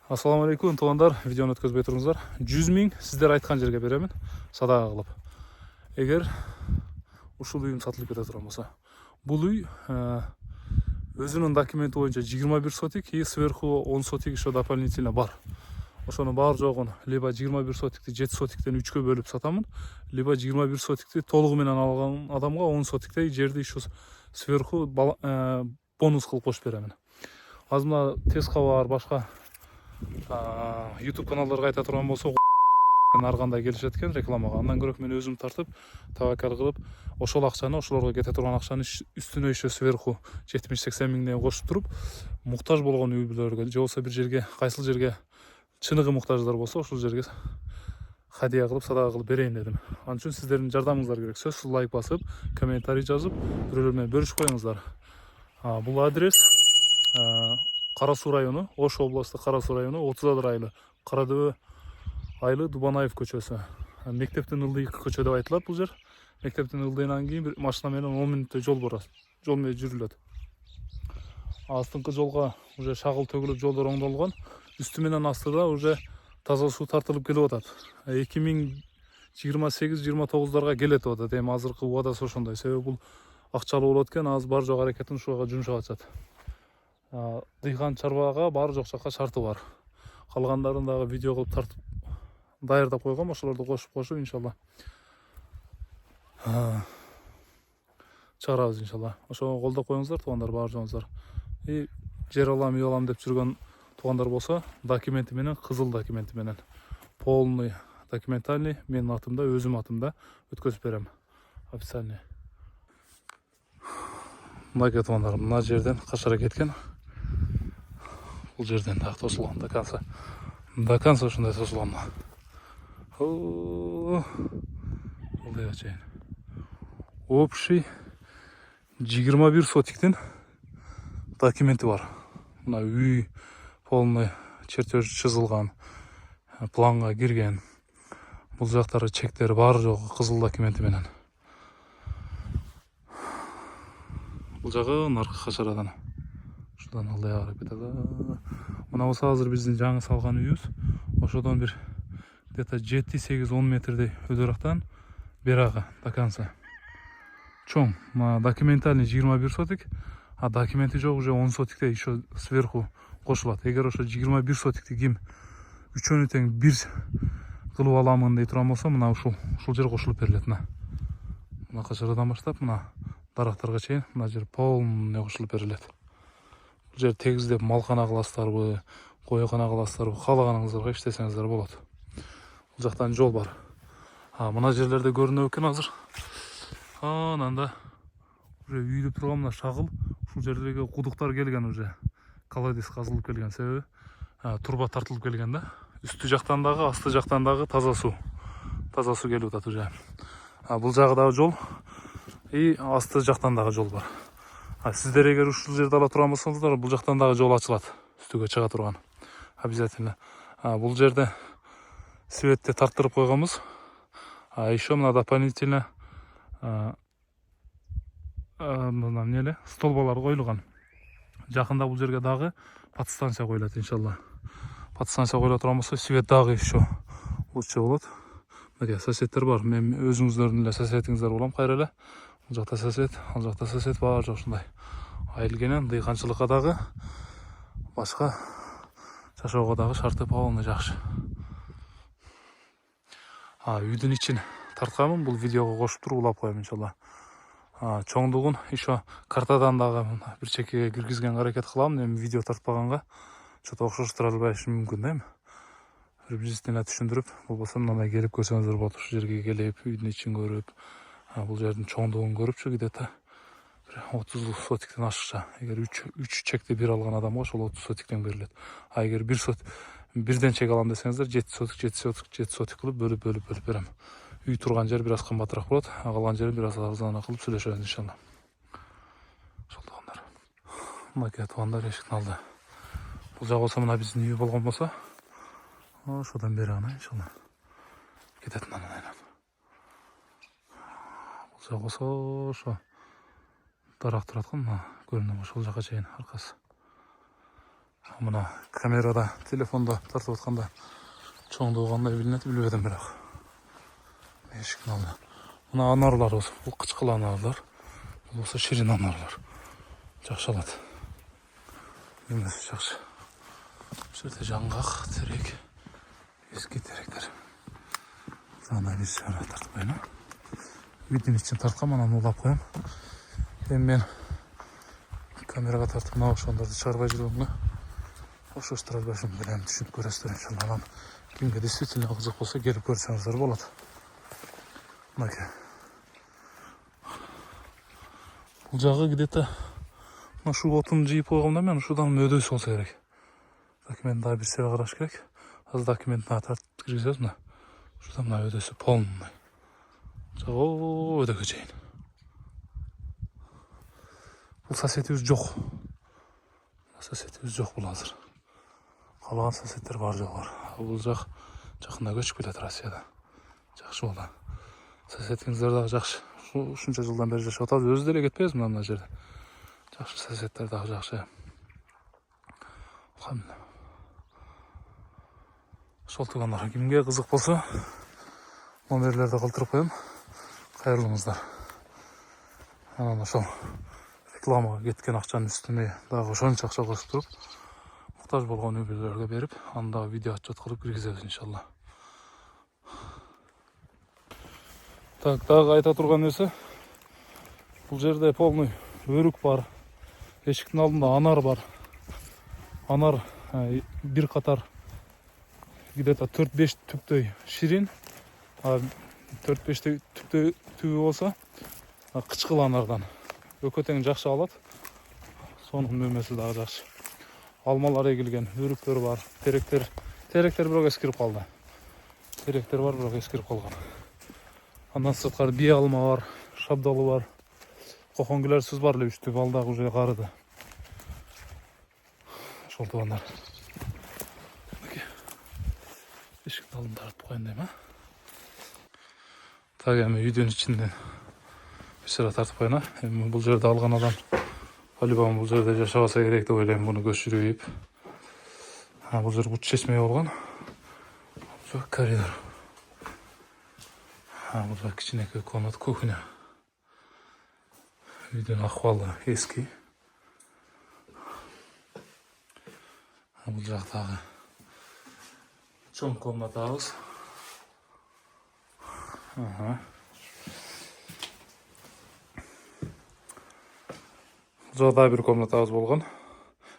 Ассаламу алейкум туугандар, видеоны өткөзбөй туруңуздар. 100 000 сиздер айткан жерге беремин, садага кылып. Эгер ушул үйүм сатылып кете турган болсо, бул үй өзүнүн документи боюнча 21 сотик и сверху 10 сотик еще дополнительно бар. Ошонун бар жогун либо 21 сотикти 7 сотиктен 3кө бөлүп сатамын, либо 21 сотикти толугу менен алган адамга 10 сотиктей жерди еще сверху бонус кылып кошуп беремин. Азыр мына тез кабар башка YouTube каналдарга айта турган болсо, ар кандай келишет экен рекламага. Андан көрөк мен өзүм тартып, таваккал кылып, ошол акчаны, ошолорго кете турган акчаны үстүнө еще сверху 70-80 миңден кошуп туруп, муктаж болгон үй бүлөлөргө, же болбосо бир жерге, кайсыл жерге чыныгы муктаждар болсо, ошол жерге хадия кылып, садага кылып берейин дедим. Ал үчүн сиздердин жардамыңыздар керек. Сөзсүз лайк басып, комментарий жазып, бирөөлөр менен бөлүшүп коюңуздар. Бул адрес Кара Суу району, Ош областы Кара Суу району, 30 айлы Карадөбө айлы Дубанаев көчөсү. Мектептин ылдыйкы көчө деп айтылат бул жер. Мектептин ылдыйынан кийин бир машина менен 10 мүнөттөй жол бар. Жол менен жүрүлөт. Астыңкы жолго уже шагыл төгүлүп, жолдор оңдолгон. Үстү менен астыда уже таза суу тартылып келип атат. 2028-29дарга келет деп атат. Эми азыркы убадасы ошондой. Себеби бул акчалуу болот экен, азыр бар жок аракетин ушуга жумшап атышат. Дыйкан чарбага бар жок жакка шарты бар. Калгандарын дагы видео кылып тартып даярдап койгом, ошолорду кошуп иншалла чыгарабыз иншалла. Ошого колдоп коюңуздар туугандар, бар жоңуздар. И жер алам, үй алам деп жүргөн туугандар болсо, документи менен, кызыл документи менен, полный документальный менин атымда, өзүм атымда өткөзүп берем. Официальный. Мына туугандар, мына жерден кашара кеткен. Бул жерден дагы тосулган до конца. До конца ушундай тосулган. Мындай чейин. Общий 21 сотиктин документи бар. Мына үй полный чертеж чызылган, планга кирген. Бул жактары чектери бар жогу кызыл документи менен. Бул жагы наркы кашарадан. Ушудан алдай карап кетет. Мына болсо азыр биздин жаңы салган үйүбүз. Ошодон бир где-то 7-8-10 метрдей өдөрактан берага до конца. Чоң, документальный 21 сотик, а документи жок уже 10 сотикте еще сверху кошулат. Эгер ошо 21 сотикти ким үчөөнү тең бир кылып аламын дей турган болсо, мына ушул жер кошулуп берилет. Мына кашарадан баштап, мына дарактарга чейин мына жер полный кошулуп берилет. Бул жер тегиздеп малкана кыласыздарбы, койкана кыласыздарбы, каалаганыңыздарга иштесеңиздер болот. Бул жактан жол бар. Мына жерлерде көрүнөт экен азыр. Ананда уже үйдү турган мына шагыл, ушул жердеги кудуктар келген уже. Колодец казылып келген, себеби турба тартылып келген да. Үстү жактан дагы, асты жактан дагы таза суу келип атат уже. Бул жагы дагы жол и асты жактан дагы жол бар. Сиздер эгер ушул жерде ала турган болсоңуздар, бул жактан дагы жол ачылат, үстүгө чыга турган. Обязательно. Бул жерде светти тарттырып койгонбуз. Еще мына дополнительно мына эмне столбалар коюлган. Жакында бул жерге дагы подстанция коюлат иншалла. Подстанция коюла турган болсо, свет дагы еще лучше болот. Мына соседтер бар. Мен өзүңүздөрдүн эле соседиңиздер болом кайра эле. Бул жакта сосед, ал жакта сосед бар жок ушундай. Айылгенен дыйканчылыкка дагы, башка жашоого дагы шарты полный жакшы. Үйдүн ичин тартканмын, бул видеого кошуп туруп улап коем иншалла. Чоңдугун еще картадан дагы бир чекеге киргизген аракет кылам. Эми видео тартпаганга что-то окшоштура албашы мүмкүн да эми. Приблизительно түшүндүрүп, болбосо мындай келип көрсөңүздөр болот. Ушул жерге келип, үйдүн ичин көрүп, бул жердин чоңдугун көрүпчү, где-то 30 сотиктен ашыкча. Эгер 3 чекти бир алган адамга ошол 30 сотиктен берилет. Эгер бирден чек алам десеңиздер, 7 сотик кылып бөлүп берем. Үй турган жер бир аз кымбатыраак болот, калган жерин бир аз арзаныраак кылып сүйлөшөбүз иншалла. Ошол туугандар. Мына туугандар эшиктин алды. Бул жак болсо мына биздин үй болгон болсо, ошодон бери гана иншалла кетет мына айынан. Бул жак болсо ошо дарак тураткан, көрүнөт ошол жака чейин аркасы. Мына камерада, телефонда тартып атканда чоңдугу кандай билинет билбедим бирок. Эшиктин алдында. Мына анарлар болсо, бул кычкыл анарлар. Бул болсо ширин анарлар. Жакшы алат. Эмес жакшы. Бул жерде жаңгак, терек, эски теректер. Ана бир сара тартып коеюн. Үйдүн ичин тарткам, анан улап коем. Эми мен камерага тартып мына ошондорду чыгарбай жүргөнгө ошоштур албашым билем, түшүнүп көрөсүздөр иншалла. Анан кимге действительно кызык болсо келип көрсөңүздөр болот. Мынакей. Бул жагы где-то ушу отун жыйып койгомда мен ушудан өдөсү болсо керек. Документ дагы бир себе караш керек. Азыр документти тартып киргизебиз мына. Ушудан мына өдөсү полный. Жагы өдөгө чейин. Бул соседибиз жок. Соседибиз жок бул азыр. Калган соседдер бар жок бар. Бул жак жакында көчүп кетет Россияда. Жакшы болду. Соседиңиздер дагы жакшы. Ушунча жылдан бери жашап атабыз. Өзү деле кетпейбиз мына жерде. Жакшы соседдер дагы жакшы. Ошол тугандар, кимге кызык болсо, номерлерди калтырып коем. Кайрылыңыздар. Анан ошол рекламага кеткен акчанын үстүнө дагы ошончо акча кошуп туруп, муктаж болгон үй бүлөлөргө берип, анда видео отчет кылып киргизебиз иншалла. Так, дагы айта турган нерсе, бул жерде полный өрүк бар. Эшиктин алдында анар бар. Анар бир катар где-то 4-5 түптөй ширин, 4-5 түптөй түбү болсо кычкыл анардан. Өкө тең жакшы алат. Сонун мөмөсү дагы жакшы. Алмалар эгилген, өрүктөр бар, теректер бирок эскирип калды. Теректер бар, бирок эскирип калган. Андан сырткары бие алма бар, шабдалы бар. Коконгүлөрсүз бар эле үчтү, ал дагы уже карыды. Ошол тугандар. Эшиктин алдын тартып коеюн дейм, Так, эми үйдүн ичинден бир сыра тартып коеюн, Эми бул жерде алган адам по-любому бул жерде жашабаса керек деп ойлойм, муну көчүрүп. Бул жер бут чечмей болгон. Бул коридор. Бул жак кичинекей комната, кухня. Үйдүн акыбалы эски. Бул жактагы чоң комнатабыз. Бул жакта бир комнатабыз болгон.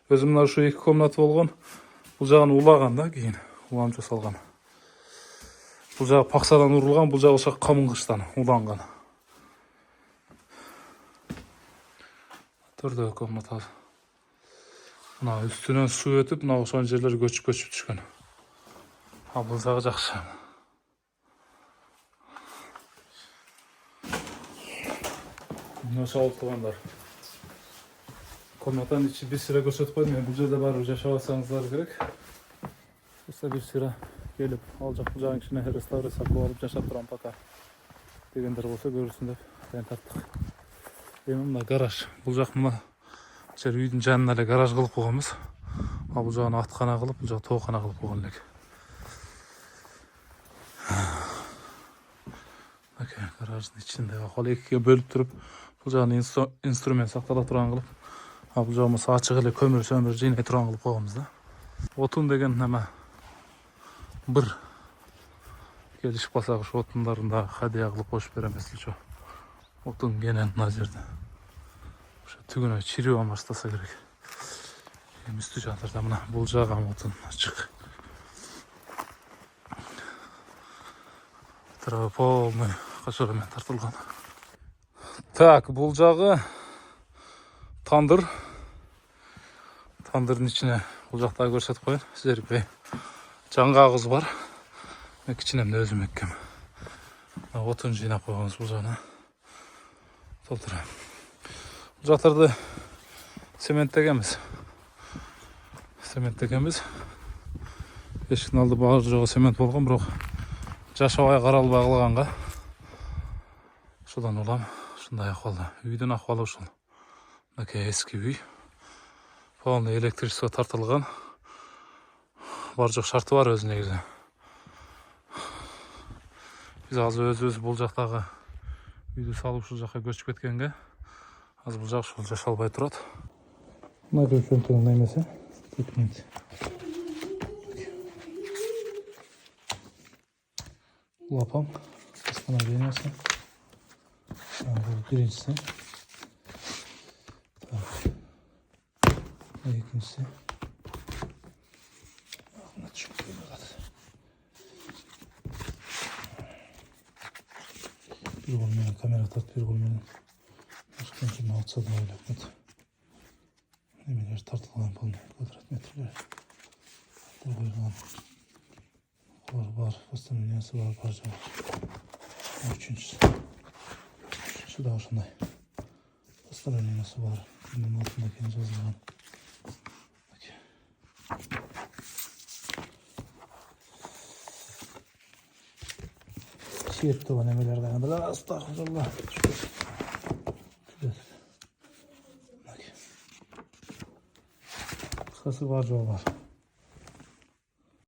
Өзү мына ушу 2 комната болгон. Бул жагын улаган да, кийин улам жасалган. Бул жагы паксадан урулган, бул жагы ошо камынгычтан уланган. Төрдөгү комнатабыз. Мына үстүнөн суу өтүп, мына ошол жерлер көчүп түшкөн. Бул жагы жакшы. Ошол тугандар. Комнатанын ичи бир сыра көрсөтүп койдум. Бул жерде барып жашап алсаңыздар керек. Болсо бир сыра келип, ал жак бул жагын кичине реставрация кылып алып жашап турам пока дегендер болсо көрүрсүн деп тарттык. Эми мына гараж. Бул жак мына жер үйдүн жанына эле гараж кылып койгонбуз. Бул жагын аткана кылып, бул жак тоокана кылып койгон элек. Гараждын ичинде акыбалы экиге бөлүп туруп, бул жагын инструмент сактала турган кылып, бул жагы болсо ачык эле көмүр жыйнай турган кылып койгонбуз да. Отун деген неме бир келишип калсак, ошо отундарын да хадия кылып коюп беребиз элчү. Отун кенен мына жерде. Ошо түгүнө чирип баштаса керек. Эми үстү жактарда мына бул жагы отун ачык. Трава полный качарамен тартылган. Так, бул жагы тандыр. Тандырдын ичине бул жакта көрсөтүп коеюн. Сиздерге жаңгагыбыз бар. Мен кичинемде өзүм эккем. Отун жыйнап койгонбуз бул жагына. Толтурам. Бул жактарды цементтегенбиз. Эшиктин алды баары жогу цемент болгон, бирок жашабай каралбай калганга. Ошондон улам ушундай акыбалда. Үйдүн акыбалы ушул. Мынакей эски үй. Полный электричество тартылған. Бар жоқ шарты бар өзі негізі. Біз азы өз бұл жақтағы үйді салып ушул жаққа көчүп кеткенге аз бұл жақ ушул жашалбай турат. Мына өлшөмтүгүн немесе документ. Бұл апам восстановлениясы. Бұл биринчisi. İkincisi. Bir olmayan kamera tat, bir olmayan başka bir mağaza da öyle yapmadı. Nemeler tartılgan polne kvadrat metreler. Koyulan var, postanovyası var, parça var. Üçüncüsü daha şunday. Postanovyası var. Bunun altındakini yazılan. Yetti o nemelerden. Böyle astagfirullah. Kısası var, var.